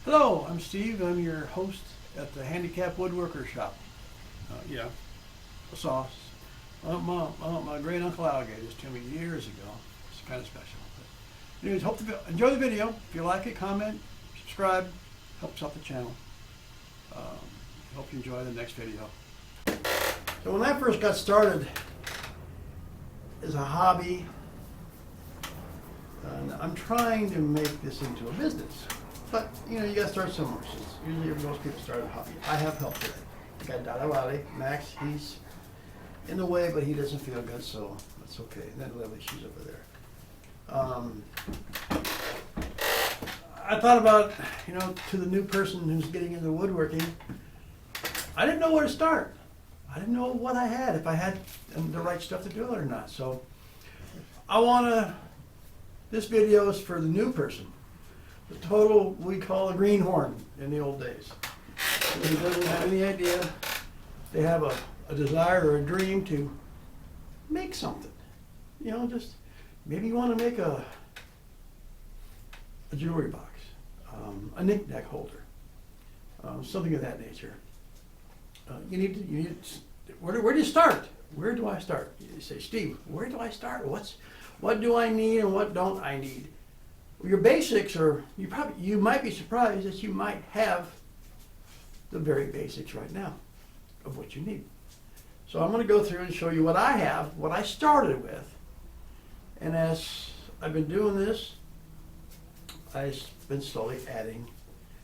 Hello, I'm Steve. I'm your host at the Handicap Woodworker shop. Yeah, sauce. My great uncle Al gave this to me years ago. It's kind of special. But anyways, hope to enjoy the video. If you like it, comment, subscribe, helps out the channel. Hope you enjoy the next video. So when I first got started as a hobby, I'm trying to make this into a business. But, you know, you got to start somewhere. Usually most people start a hobby. I have help with it. I got Dada Wally, Max, he's in the way, but he doesn't feel good, so that's okay. And then Lily, she's over there. I thought about, you know, to the new person who's getting into woodworking, I didn't know where to start. I didn't know what I had, if I had the right stuff to do it or not. So this video is for the new person. The total, we call a greenhorn in the old days. Who doesn't have any idea. They have a desire or a dream to make something. You know, just maybe you want to make a jewelry box, a knick-knack holder, something of that nature. Where do you start? Where do I start? You say, Steve, where do I start? What do I need and what don't I need? Your basics are, you might be surprised that you might have the very basics right now of what you need. So I'm going to go through and show you what I have, what I started with. And as I've been doing this, I've been slowly adding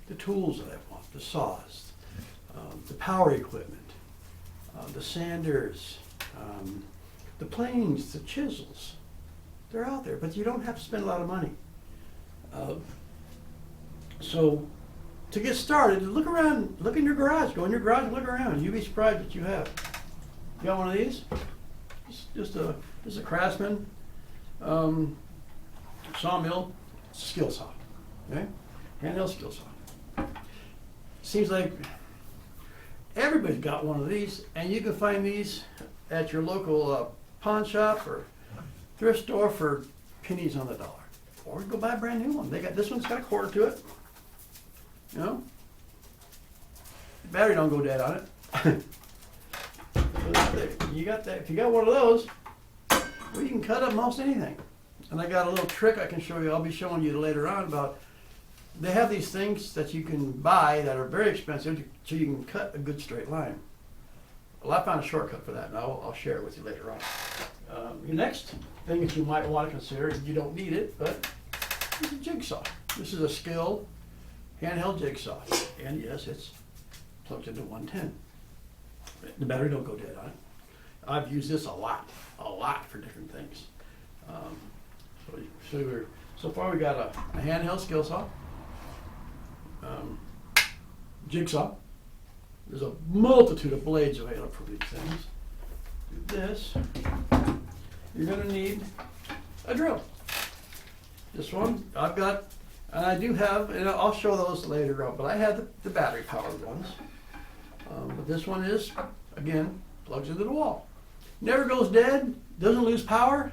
the tools that I want, the saws, the power equipment, the sanders, the planes, the chisels. They're out there, but you don't have to spend a lot of money. So to get started, look around, look in your garage, go in your garage and look around. You'd be surprised what you have. You got one of these? Just a Craftsman sawmill skill saw, okay? Handheld skill saw. Seems like everybody's got one of these, and you can find these at your local pawn shop or thrift store for pennies on the dollar. Or go buy a brand new one. This one's got a quarter to it. You know? The battery don't go dead on it. You got that. If you got one of those, well, you can cut up most anything. And I got a little trick I can show you. I'll be showing you later on about. They have these things that you can buy that are very expensive, so you can cut a good straight line. Well, I found a shortcut for that, and I'll share it with you later on. Your next thing that you might want to consider, you don't need it, but it's a jigsaw. This is a Skill handheld jigsaw, and yes, it's plugged into 110. The battery don't go dead on it. I've used this a lot for different things. So far we got a handheld skill saw, jigsaw. There's a multitude of blades available for these things. Do this. You're going to need a drill. This one I've got, and I do have, and I'll show those later on, but I have the battery powered ones. But this one is, again, plugs into the wall. Never goes dead, doesn't lose power.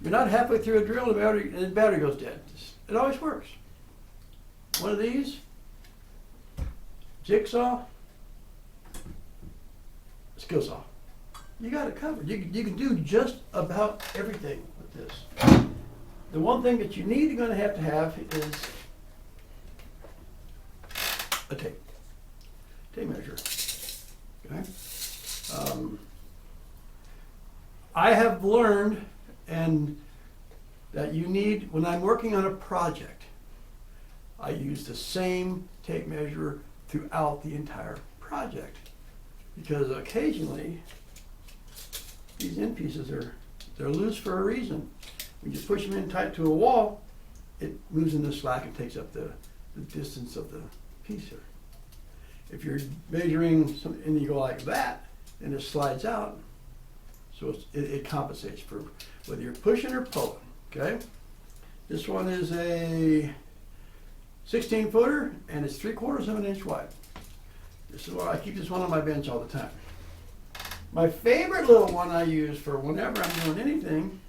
You're not halfway through a drill and the battery goes dead. It always works. One of these, jigsaw, skill saw. You got it covered. You can do just about everything with this. The one thing that you need, you're going to have is a tape measure. Okay. I have learned that you need, when I'm working on a project, I use the same tape measure throughout the entire project, because occasionally these end pieces they're loose for a reason. When you push them in tight to a wall, it moves in the slack and takes up the distance of the piece here. If you're measuring some, and you go like that, and it slides out, so it compensates for whether you're pushing or pulling. Okay. This one is a 16 footer, and it's 3/4 of an inch wide. This is why I keep this one on my bench all the time. My favorite little one I use for whenever I'm doing anything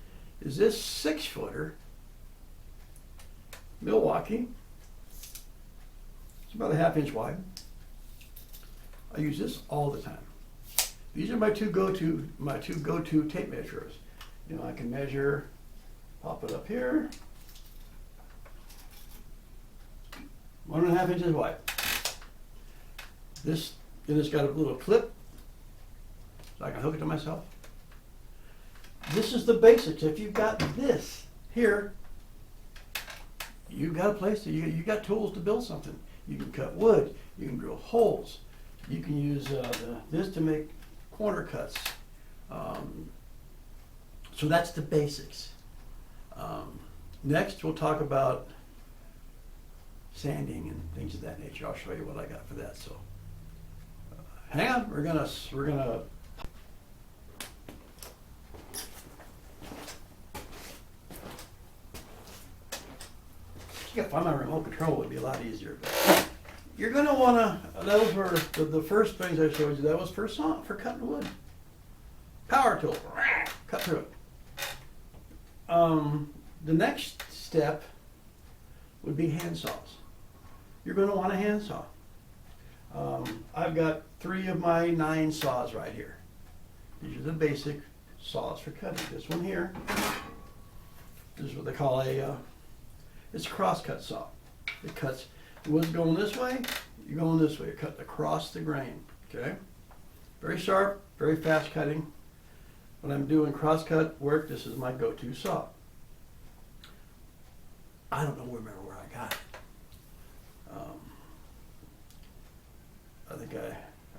is this 6-footer Milwaukee about a 1/2 inch wide. I use this all the time. These are my two go-to tape measurers. You know, I can measure, pop it up here, 1.5 inches wide. This, and it's got a little clip, so I can hook it to myself. This is the basics. If you've got this here, you've got a place to, you got tools to build something. You can cut wood, you can drill holes, you can use this to make corner cuts. So that's the basics. Next, we'll talk about sanding and things of that nature. I'll show you what I got for that. So, hang on. We're gonna. You gotta find my remote control. Would be a lot easier. But you're gonna wanna. Those were the first things I showed you. That was for cutting wood. Power tool. Cut through it. The next step would be hand saws. You're going to want a hand saw. I've got 3 of my 9 saws right here. These are the basic saws for cutting. This one here, this is what they call it's a cross-cut saw. It cuts, the wood's going this way, you're going this way. It cuts across the grain, okay? Very sharp, very fast cutting. When I'm doing cross-cut work, this is my go-to saw. I don't remember where I got it.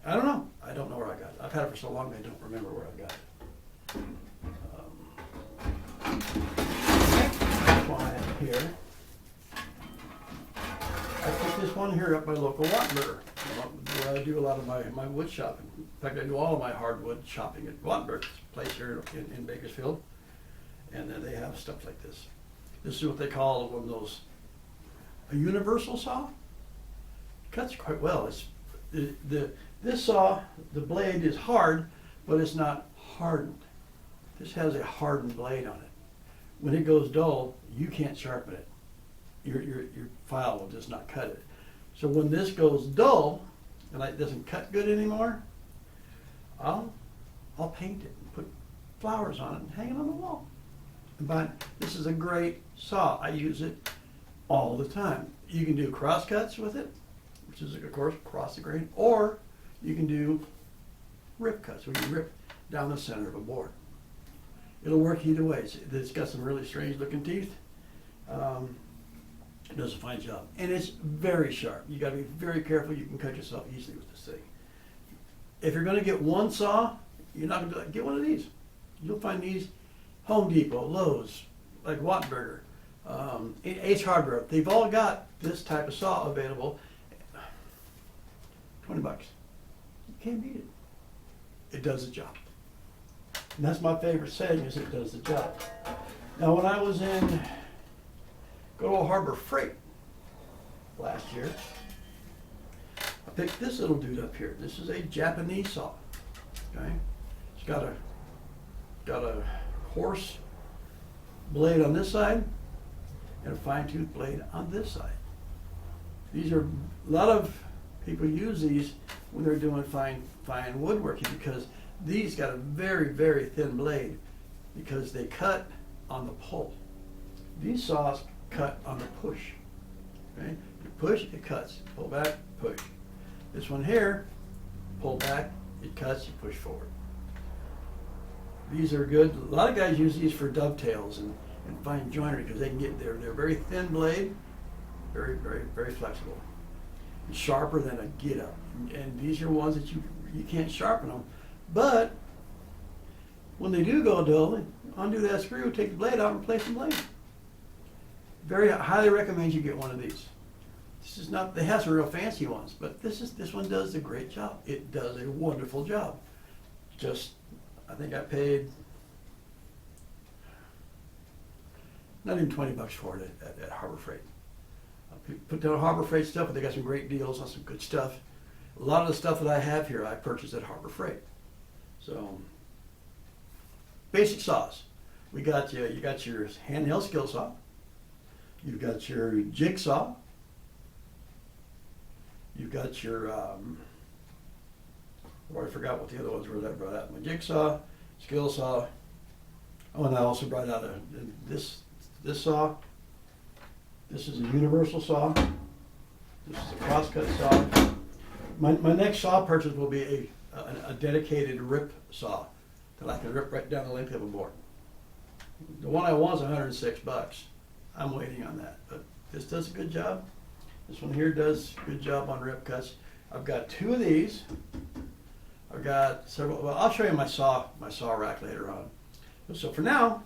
I don't know. I don't know where I got it. I've had it for so long I don't remember where I got it. Next one here. I picked this one here up by local Woodworker, where I do a lot of my wood shopping. In fact, I do all of my hardwood shopping at Woodworker's place here in Bakersfield. And then they have stuff like this. This is what they call one of those, a universal saw. It cuts quite well. It's this saw, the blade is hard, but it's not hardened. This has a hardened blade on it. When it goes dull, you can't sharpen it. Your file will just not cut it. So when this goes dull and it doesn't cut good anymore, I'll paint it and put flowers on it and hang it on the wall. But this is a great saw. I use it all the time. You can do cross cuts with it, which is of course across the grain, or you can do rip cuts where you rip down the center of a board. It'll work either way. It's got some really strange looking teeth. It does a fine job. And it's very sharp. You gotta be very careful. You can cut yourself easily with this thing. If you're gonna get one saw, you're not gonna do that. Get one of these. You'll find these Home Depot, Lowe's, like Woodworker, Ace Hardware. They've all got this type of saw available. $20. You can't beat it. It does the job. And that's my favorite saying, is it does the job. Now when I was in good old Harbor Freight last year, I picked this little dude up here. This is a Japanese saw. Okay? It's got a coarse blade on this side and a fine-tooth blade on this side. These are, a lot of people use these when they're doing fine woodworking, because these got a very, very thin blade because they cut on the pull. These saws cut on the push. Okay? You push, it cuts. Pull back, push. This one here, pull back, it cuts, you push forward. These are good. A lot of guys use these for dovetails and fine joinery because they can get they're very thin blade, very, very, very flexible. And sharper than a get up. And these are ones that you can't sharpen them. But when they do go dull, undo that screw, take the blade out, and replace the blade. Very highly recommend you get one of these. This is not, they have some real fancy ones, but this one does a great job. It does a wonderful job. Just, I think I paid not even $20 for it at Harbor Freight. Put down Harbor Freight stuff, but they got some great deals on some good stuff. A lot of the stuff that I have here, I purchased at Harbor Freight. So, basic saws. You got your handheld skill saw. You've got your jigsaw. You've got your, oh, I forgot what the other ones were that I brought out. My jigsaw, skill saw. Oh, and I also brought out this saw. This is a universal saw. This is a crosscut saw. My next saw purchase will be a dedicated rip saw that I can rip right down the length of a board. The one I want is $106. I'm waiting on that, but this does a good job. This one here does a good job on rip cuts. I've got 2 of these. I've got several. Well, I'll show you my saw rack later on. So for now,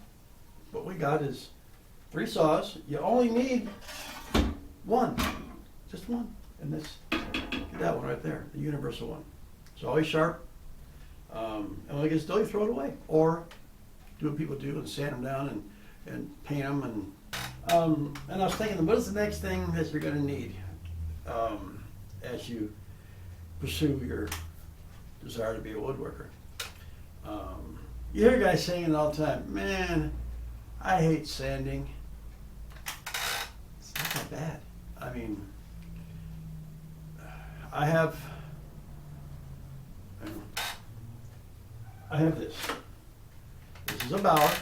what we got is 3 saws. You only need one, just one, and this. Get that one right there, the universal one. It's always sharp. And when it gets dull, you throw it away, or do what people do and sand them down and paint them. And I was thinking, what is the next thing that you're going to need as you pursue your desire to be a woodworker? You hear guys saying it all the time, man, I hate sanding. It's not that bad. I mean, I have this. This is a Bauer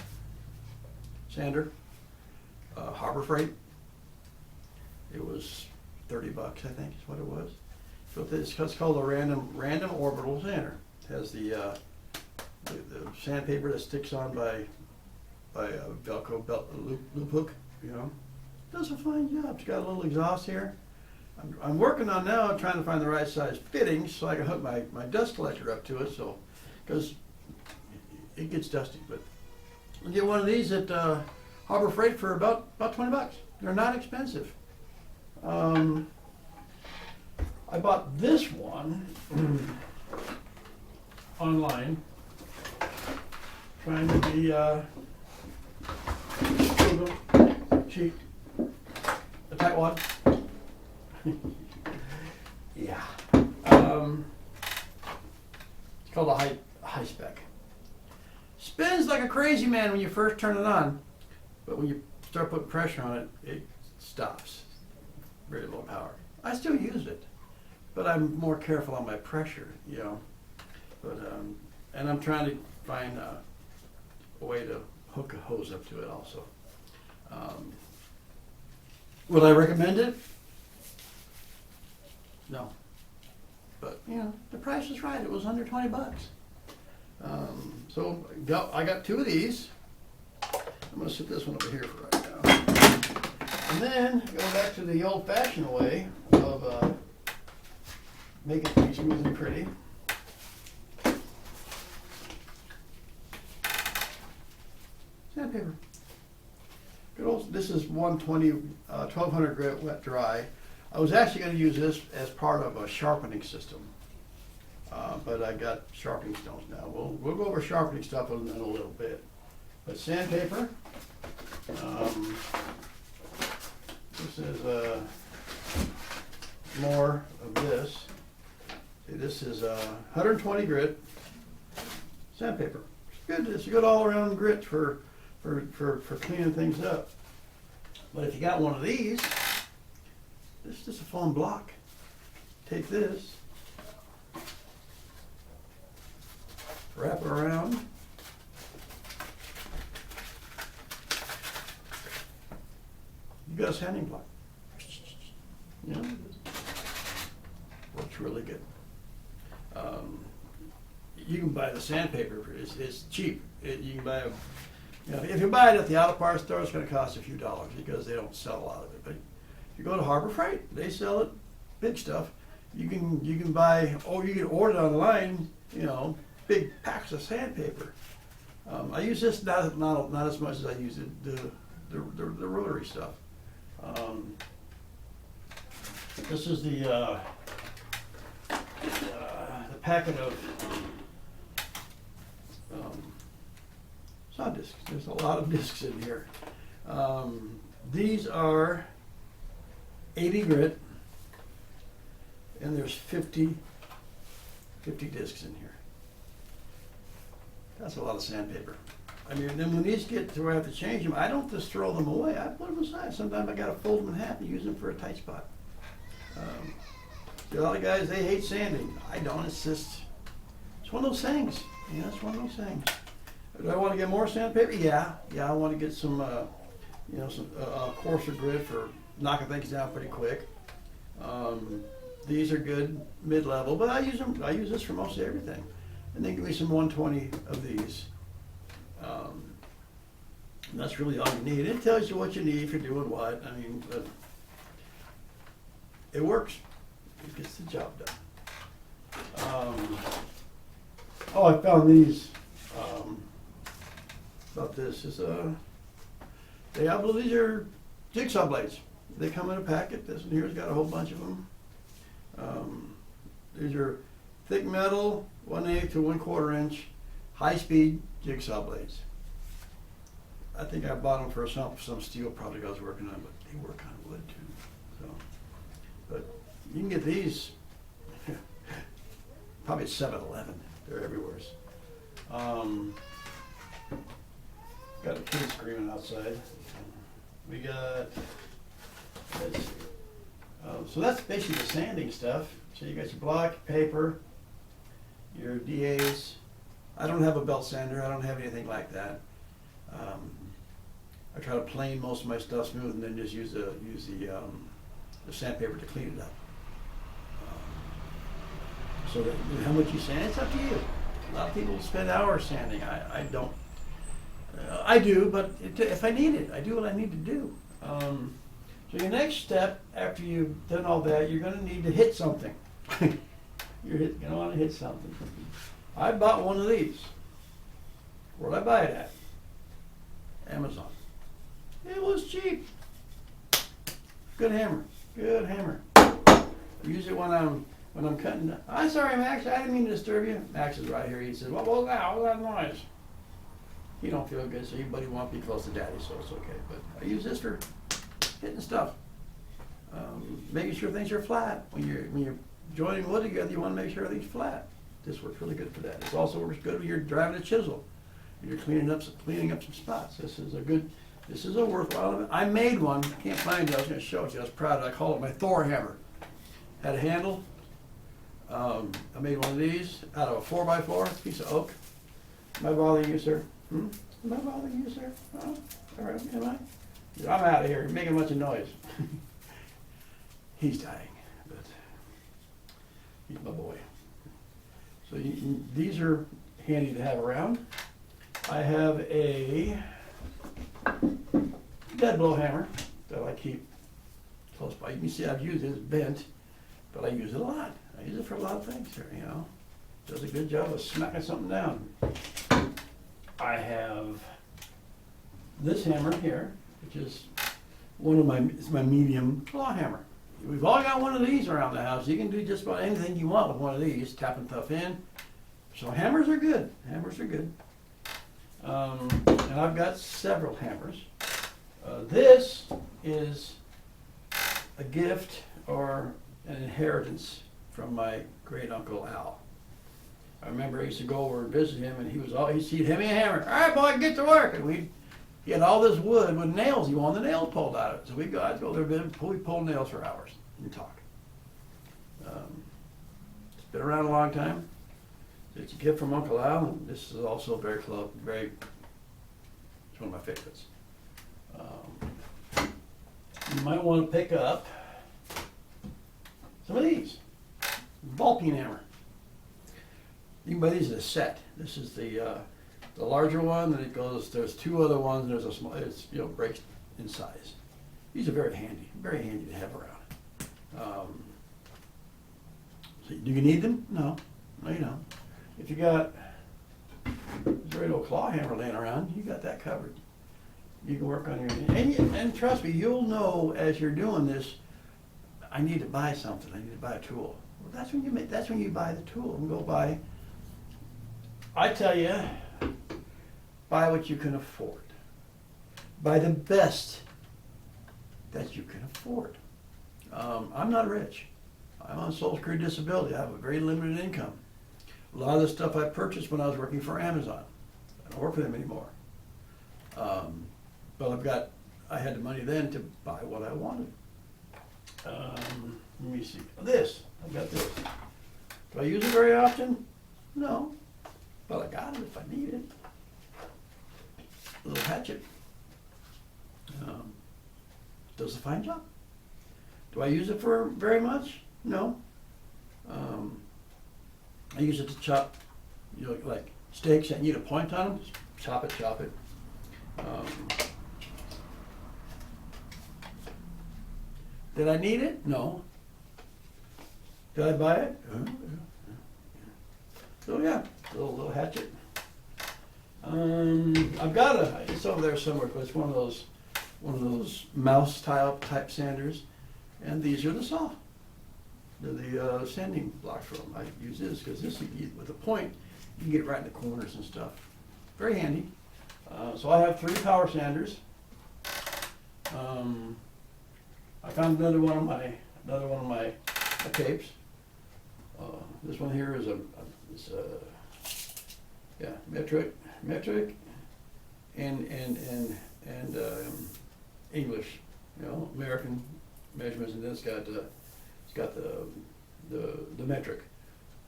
sander, Harbor Freight. It was $30, I think, is what it was. So it's called a random orbital sander. It has the sandpaper that sticks on by a Velcro belt loop hook. You know, does a fine job. It's got a little exhaust here. I'm working on now trying to find the right size fittings so I can hook my dust collector up to it. So, because it gets dusty, but I'll get one of these at Harbor Freight for about $20. They're not expensive. I bought this one online, trying to be cheap, a tightwad. Yeah. It's called a high spec. Spins like a crazy man when you first turn it on, but when you start putting pressure on it, it stops. Very low power. I still use it, but I'm more careful on my pressure, you know. But and I'm trying to find a way to hook a hose up to it also. Would I recommend it? No. But you know, the price is right. It was under $20. So I got 2 of these. I'm going to sit this one over here for right now. And then go back to the old-fashioned way of making things smooth and pretty. Sandpaper. Good old. This is 1200 grit wet dry. I was actually going to use this as part of a sharpening system, but I got sharpening stones now. We'll go over sharpening stuff in a little bit. But sandpaper. This is more of this. See, this is 120 grit sandpaper. It's good. It's a good all-around grit for cleaning things up. But if you got one of these, this is just a foam block. Take this, wrap it around. You got a sanding block. You know, works really good. You can buy the sandpaper. It's cheap. You can buy if you buy it at the auto parts store, it's going to cost a few dollars because they don't sell a lot of it. But if you go to Harbor Freight, they sell it, big stuff. You can buy, or you can order it online. You know, big packs of sandpaper. I use this not as much as I use the rotary stuff. This is the packet of saw discs. There's a lot of discs in here. These are 80 grit, and there's 50 discs in here. That's a lot of sandpaper. I mean, then when these get to where I have to change them, I don't just throw them away. I put them aside. Sometimes I got to fold them in half and use them for a tight spot. A lot of guys, they hate sanding. I don't. It's just, it's one of those things. You know, it's one of those things. Do I want to get more sandpaper? Yeah. Yeah, I want to get some, you know, some coarser grit for knocking things down pretty quick. These are good mid-level, but I use them. I use this for mostly everything. And then give me some 120 of these. And that's really all you need. It tells you what you need for doing what. I mean, but it works. It gets the job done. Oh, I found these. About this is I believe these are jigsaw blades. They come in a packet. This one here's got a whole bunch of them. These are thick metal, 1/8 to 1/4 inch, high-speed jigsaw blades. I think I bought them for some steel project I was working on, but they work on wood too. So, but you can get these probably at 7-Eleven. They're everywhere. Got a kid screaming outside. We got, let's see. So that's basically the sanding stuff. So you got your block, paper, your DAs. I don't have a belt sander. I don't have anything like that. I try to plane most of my stuff smooth and then just use the sandpaper to clean it up. So that, how much you sand, it's up to you. A lot of people spend hours sanding. I don't. I do, but if I need it, I do what I need to do. So your next step, after you've done all that, you're going to need to hit something. You're going to want to hit something. I bought one of these. Where'd I buy it at? Amazon. It was cheap. Good hammer. Good hammer. Use it when I'm cutting. I'm sorry, Max. I didn't mean to disturb you. Max is right here. He says, "What was that? What was that noise?" He don't feel good, so anybody won't be close to Daddy, so it's okay. But I use this for hitting stuff, making sure things are flat. When you're joining wood together, you want to make sure everything's flat. This works really good for that. It also works good when you're driving a chisel. You're cleaning up some spots. This is a worthwhile. I made one. Can't find it. I was going to show it to you. I was proud of it. I call it my Thor hammer. Had a handle. I made one of these out of a 4x4 piece of oak. Am I bothering you, sir? Am I bothering you, sir? Oh, all right, am I? I'm out of here. You're making a bunch of noise. He's dying, but he's my boy. So these are handy to have around. I have a dead blow hammer that I keep close by. You can see I've used it. It's bent, but I use it a lot. I use it for a lot of things here, you know. Does a good job of smacking something down. I have this hammer here, which is it's my medium claw hammer. We've all got one of these around the house. You can do just about anything you want with one of these, tapping stuff in. So hammers are good. Hammers are good. And I've got several hammers. This is a gift or an inheritance from my great uncle Al. I remember I used to go over and visit him, and he'd hand me a hammer. All right, boy, get to work. And he had all this wood with nails. He wanted the nails pulled out of it. So I'd go there and pull nails for hours and talk. It's been around a long time. It's a gift from Uncle Al, and this is also very close. It's one of my favorites. You might want to pick up some of these. Vulpine hammer. You can buy these as a set. This is the larger one, and there's two other ones, and there's a small, breaks in size. These are very handy to have around. So do you need them? No, you don't. If you got a great old claw hammer laying around, you got that covered. You can work on your, and trust me, you'll know as you're doing this, I need to buy something, I need to buy a tool. Well, that's when you buy the tool and go buy. I tell you, buy what you can afford. Buy the best that you can afford. I'm not rich. I'm on Social Security disability. I have a very limited income. A lot of the stuff I purchased when I was working for Amazon. I don't work for them anymore. But I had the money then to buy what I wanted. let me see. This, I've got this. Do I use it very often? No. But I got it if I need it. A little hatchet. Does a fine job. Do I use it for very much? No. I use it to chop, you know, like steaks that need a point on them. Just chop it. Did I need it? No. Did I buy it? So yeah, little hatchet. I've got it's over there somewhere, but it's one of those mouse type sanders, and these are the saw. They're the sanding blocks for them. I use this because this, with a point, you can get right in the corners and stuff. Very handy. So I have 3 power sanders. I found another one of my tapes. This one here is metric and English, you know, American measurements, and then it's got the metric.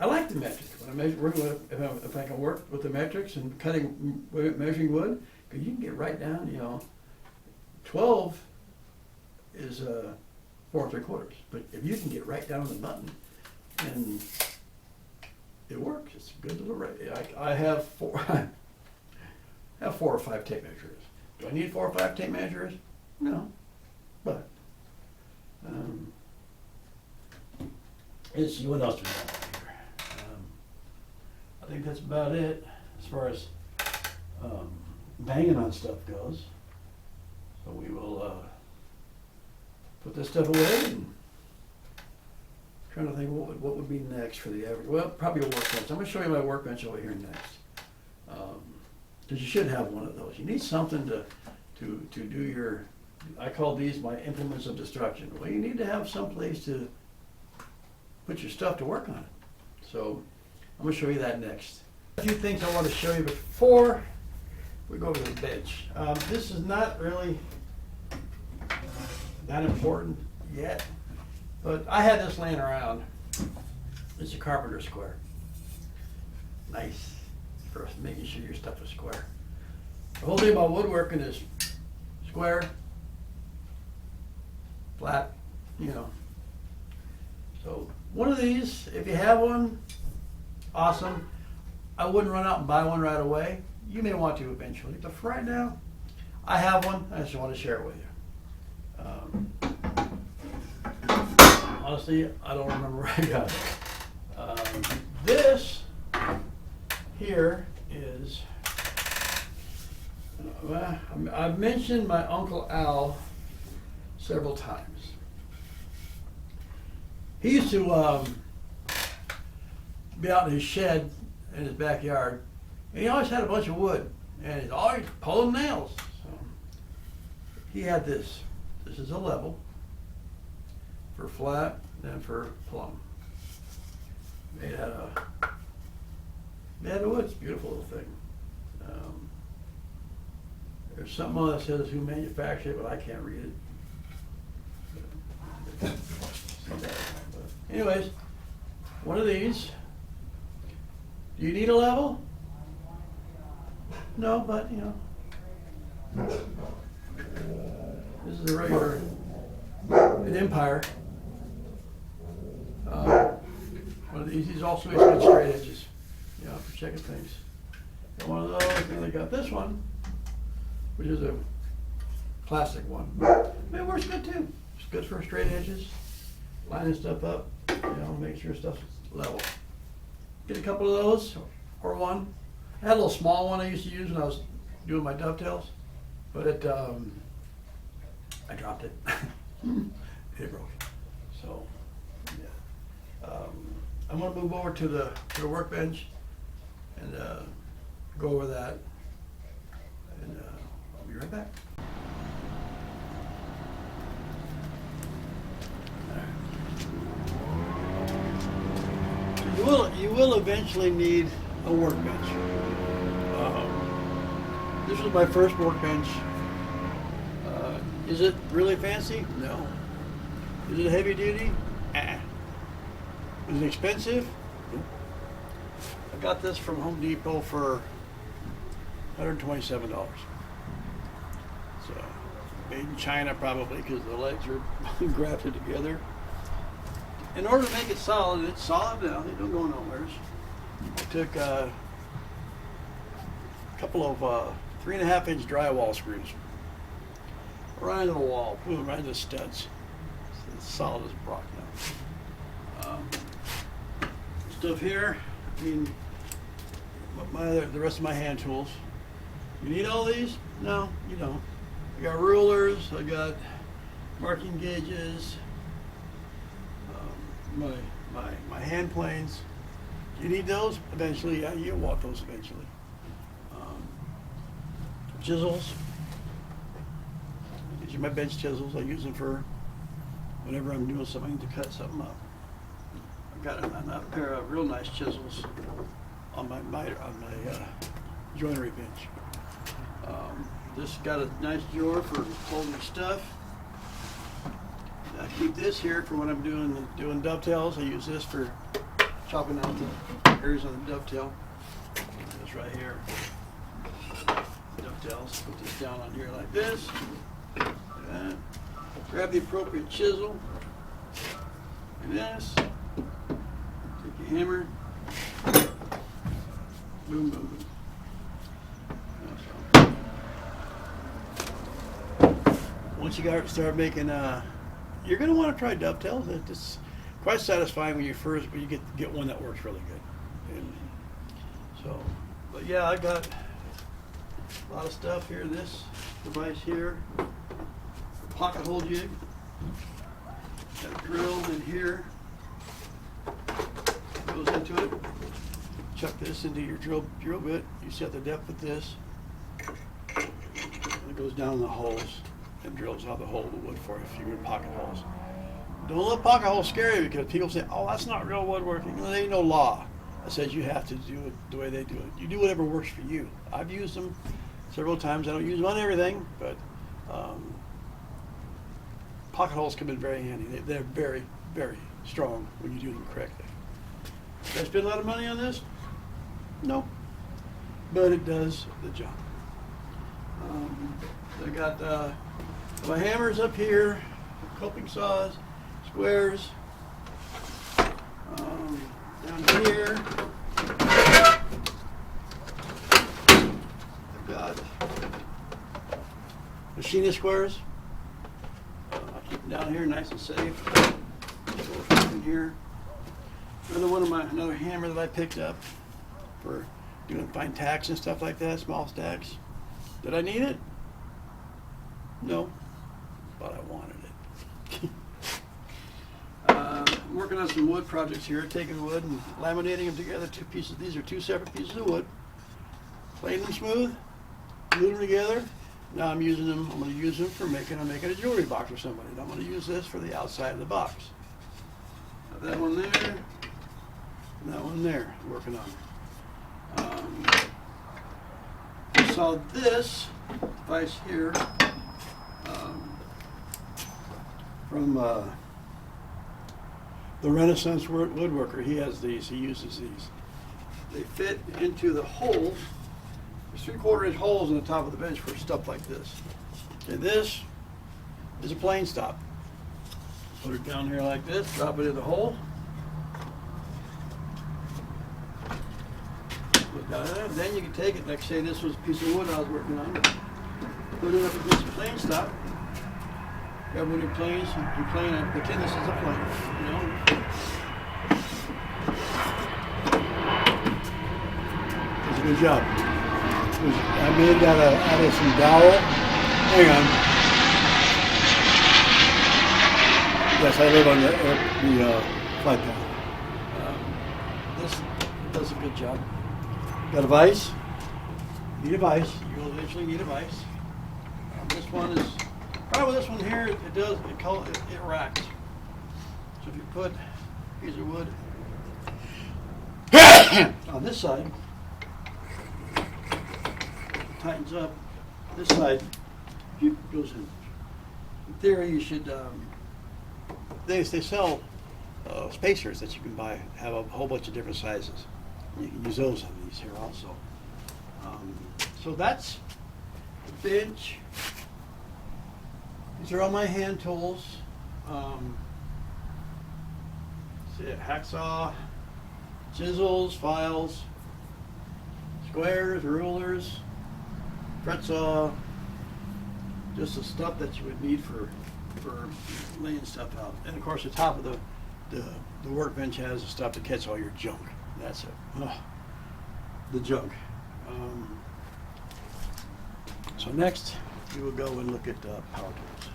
I like the metric when I if I can work with the metrics and measuring wood, because you can get right down, you know, 12 is 4 3/4, but if you can get right down on the button, and it works. It's a good little rate. I have 4 or 5 tape measures. Do I need 4 or 5 tape measures? No, but let's see what else we got here. I think that's about it as far as banging on stuff goes. So we will put this stuff away and trying to think what would be next for the average. Well, probably a workbench. I'm going to show you my workbench over here next. Because you should have one of those. You need something to do your, I call these my implements of destruction. Well, you need to have some place to put your stuff to work on it. So I'm going to show you that next. A few things I want to show you before we go over to the bench. This is not really that important yet, but I had this laying around. It's a carpenter square. Nice for making sure your stuff is square. The whole thing about woodworking is square, flat, you know. So one of these, if you have one, awesome. I wouldn't run out and buy one right away. You may want to eventually, but for right now, I have one. I just want to share it with you. Honestly, I don't remember where I got it. This here is, I've mentioned my Uncle Al several times. He used to be out in his shed in his backyard, and he always had a bunch of wood, and he's always pulling nails. So he had this. This is a level for flat and for plumb. Made out of wood. It's a beautiful little thing. There's something on that says who manufactured it, but I can't read it. Anyways, one of these. Do you need a level? No, but you know. This is a regular, an Empire. One of these also makes good straight edges, you know, for checking things. Got one of those, and I got this one, which is a plastic one. It works good too. It's good for straight edges, lining stuff up, you know, make sure stuff's level. Get a couple of those, or one. I had a little small one I used to use when I was doing my dovetails, but it, I dropped it. It broke. So, yeah. I'm going to move over to the workbench and go over that, and I'll be right back. You will eventually need a workbench. This was my first workbench. Is it really fancy? No. Is it heavy duty? Is it expensive? Nope. I got this from Home Depot for $127. So, made in China probably because the legs are grafted together. In order to make it solid, it's solid now, they don't go nowhere. I took a couple of 3.5-inch drywall screws right into the wall, put them right into the studs. It's solid as a rock now. Stuff here, I mean, the rest of my hand tools. You need all these? No, you don't. I got rulers, I got marking gauges, my hand planes. You need those eventually. Yeah, you'll want those eventually. Chisels. These are my bench chisels. I use them for whenever I'm doing something to cut something up. I've got a pair of real nice chisels on my joinery bench. This got a nice drawer for holding stuff. I keep this here for when I'm doing dovetails. I use this for chopping out the areas on the dovetail. This right here. Dovetails. Put this down on here like this. Grab the appropriate chisel. Like this. Take your hammer. Boom, boom, boom. Once you start making, you're going to want to try dovetails. It's quite satisfying when you get one that works really good. And so, but yeah, I got a lot of stuff here. This device here, pocket hole jig. Got a drill in here. Goes into it. Chuck this into your drill bit. You set the depth with this. And it goes down in the holes and drills out the hole of the wood for you if you're in pocket holes. Don't let pocket holes scare you because people say, oh, that's not real woodworking. Well, there ain't no law that says you have to do it the way they do it. You do whatever works for you. I've used them several times. I don't use them on everything, but pocket holes come in very handy. They're very, very strong when you do them correctly. Did I spend a lot of money on this? No, but it does the job. I got my hammers up here, coping saws, squares. Down here, I've got machinist squares. I keep them down here nice and safe. In here. Another hammer that I picked up for doing fine tacks and stuff like that, small stacks. Did I need it? No, but I wanted it. I'm working on some wood projects here, taking wood and laminating them together, two pieces. These are two separate pieces of wood. Planing them smooth, gluing them together. Now I'm going to use them for making a jewelry box for somebody. And I'm going to use this for the outside of the box. Have that one there, and that one there, working on. I saw this device here from the Renaissance Woodworker. He has these, he uses these. They fit into the holes. There's 3/4-inch holes in the top of the bench for stuff like this. And this is a plane stop. Put it down here like this, drop it in the hole. Then you can take it, like say this was a piece of wood I was working on. Put it up against the plane stop. Grab one of your planes, your plane, I pretend this is a plane, you know. It's a good job. I made that out of some dowel. Hang on. Yes, I live on the flight path. This does a good job. Got a vise? Need a vise. You will eventually need a vise. This one is, probably this one here, it racks. So if you put a piece of wood on this side, it tightens up. This side goes in. In theory, you should, they sell spacers that you can buy, have a whole bunch of different sizes. You can use those on these here also. So that's the bench. These are all my hand tools. See it, hacksaw, chisels, files, squares, rulers, fret saw, just the stuff that you would need for laying stuff out. And of course the top of the workbench has the stuff to catch all your junk. That's it. The junk. So next we will go and look at power tools.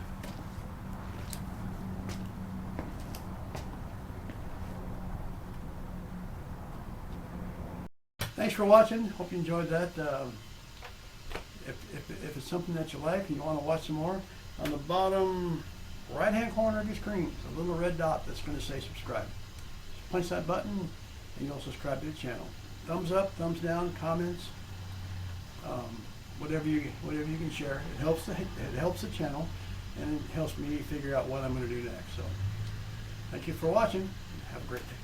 Thanks for watching. Hope you enjoyed that. If it's something that you like and you want to watch some more, on the bottom right hand corner of your screen is a little red dot that's going to say subscribe. Just punch that button and you'll subscribe to the channel. Thumbs up, thumbs down, comments, whatever you can share. It helps the channel, and it helps me figure out what I'm going to do next. So thank you for watching. Have a great day.